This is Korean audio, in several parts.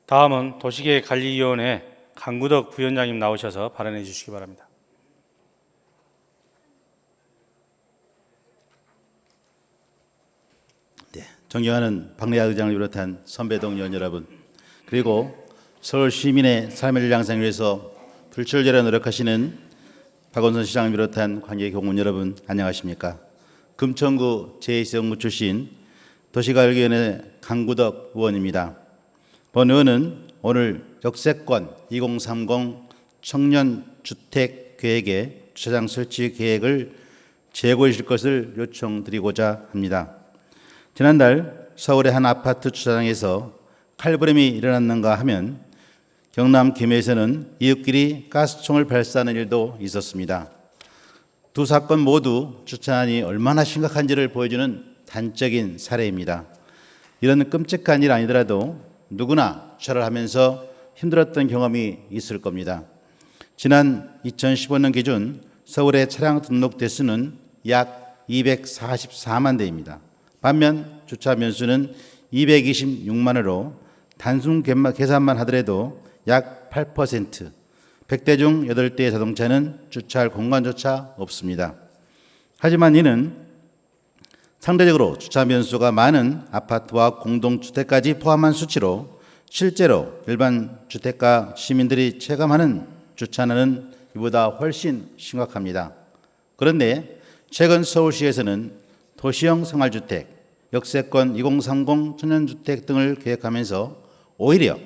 다음은 도시계획관리위원회 강구덕 부위원장님 나오셔서 발언해 주시기 바랍니다. 존경하는 박래아 의장을 비롯한 선배동 의원 여러분, 그리고 서울 시민의 삶의 질 향상을 위해서 불철저라 노력하시는 박원순 시장을 비롯한 관계 공무원 여러분, 안녕하십니까? 금천구 제2지역구 출신 도시가을위원회 강구덕 의원입니다. 본 의원은 오늘 역세권 2030 청년주택계획의 주차장 설치 계획을 제고해 주실 것을 요청드리고자 합니다. 지난달 서울의 한 아파트 주차장에서 칼부림이 일어났는가 하면 경남 김해에서는 이웃끼리 가스총을 발사하는 일도 있었습니다. 두 사건 모두 주차난이 얼마나 심각한지를 보여주는 단적인 사례입니다. 이런 끔찍한 일 아니더라도 누구나 주차를 하면서 힘들었던 경험이 있을 겁니다. 지난 2015년 기준 서울의 차량 등록 대수는 약 244만 대입니다. 반면 주차 면수는 226만으로 단순 계산만 하더라도 약 8%, 100대 중 8대의 자동차는 주차할 공간조차 없습니다. 하지만 이는 상대적으로 주차 면수가 많은 아파트와 공동주택까지 포함한 수치로 실제로 일반 주택가 시민들이 체감하는 주차난은 이보다 훨씬 심각합니다. 그런데 최근 서울시에서는 도시형 생활주택, 역세권 2030 청년주택 등을 계획하면서 오히려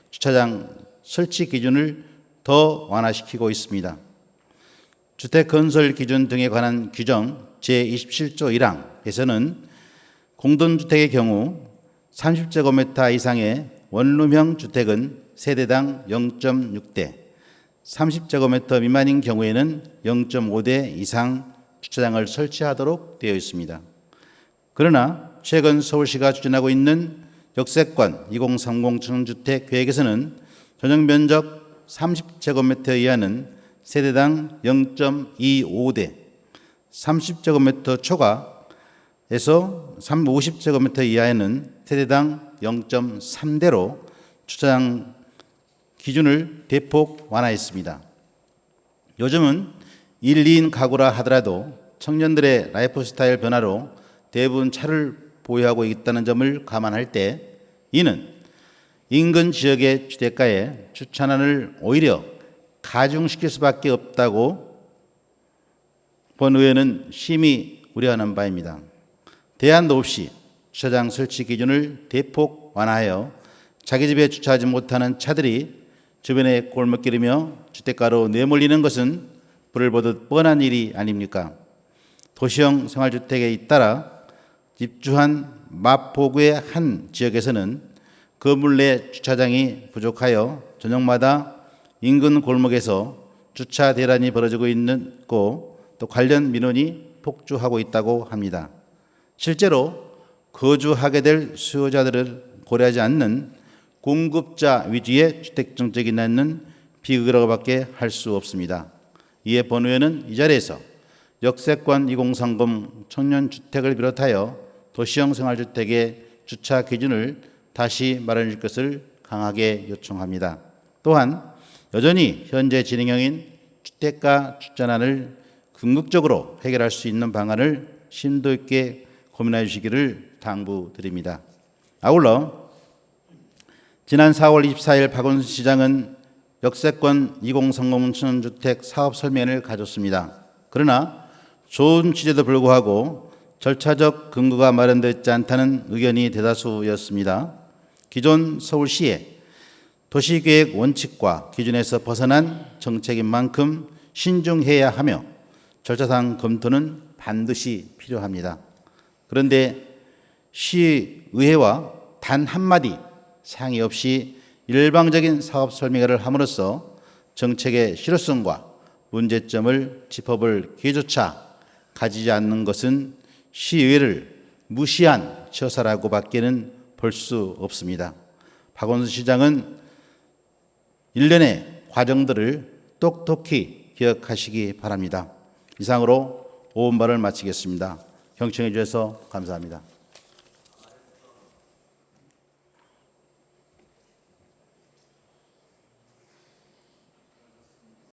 주차장 설치 기준을 더 완화시키고 있습니다. 주택 건설 기준 등에 관한 규정 제27조 1항에서는 공동주택의 경우 30제곱미터 이상의 원룸형 주택은 세대당 0.6대, 30제곱미터 미만인 경우에는 0.5대 이상 주차장을 설치하도록 되어 있습니다. 그러나 최근 서울시가 추진하고 있는 역세권 2030 청년주택 계획에서는 전용 면적 30제곱미터 이하는 세대당 0.25대, 30제곱미터 초과에서 50제곱미터 이하에는 세대당 0.3대로 주차장 기준을 대폭 완화했습니다. 요즘은 1, 2인 가구라 하더라도 청년들의 라이프 스타일 변화로 대부분 차를 보유하고 있다는 점을 감안할 때 이는 인근 지역의 주택가에 주차난을 오히려 가중시킬 수밖에 없다고 본 의회는 심히 우려하는 바입니다. 대안도 없이 주차장 설치 기준을 대폭 완화하여 자기 집에 주차하지 못하는 차들이 주변에 골목길이며 주택가로 내몰리는 것은 불을 보듯 뻔한 일이 아닙니까? 도시형 생활주택에 잇따라 입주한 마포구의 한 지역에서는 건물 내 주차장이 부족하여 저녁마다 인근 골목에서 주차 대란이 벌어지고 있고 또 관련 민원이 폭주하고 있다고 합니다. 실제로 거주하게 될 수요자들을 고려하지 않는 공급자 위주의 주택 정책이 낳는 비극이라고밖에 할 수 없습니다. 이에 본 의원은 이 자리에서 역세권 2030 청년주택을 비롯하여 도시형 생활주택의 주차 기준을 다시 마련해 줄 것을 강하게 요청합니다. 또한 여전히 현재 진행형인 주택가 주차난을 궁극적으로 해결할 수 있는 방안을 심도 있게 고민해 주시기를 당부드립니다. 아울러 지난 4월 24일 박원순 시장은 역세권 2030 청년주택 사업 설명회를 가졌습니다. 그러나 좋은 취지에도 불구하고 절차적 근거가 마련되지 않다는 의견이 대다수였습니다. 기존 서울시의 도시계획 원칙과 기준에서 벗어난 정책인 만큼 신중해야 하며 절차상 검토는 반드시 필요합니다. 그런데 시의회와 단 한마디 상의 없이 일방적인 사업 설명회를 함으로써 정책의 실효성과 문제점을 짚어볼 기회조차 가지지 않는 것은 시의회를 무시한 처사라고 밖에는 볼 수 없습니다. 박원순 시장은 일련의 과정들을 똑똑히 기억하시기 바랍니다. 이상으로 오원발을 마치겠습니다. 경청해 주셔서 감사합니다.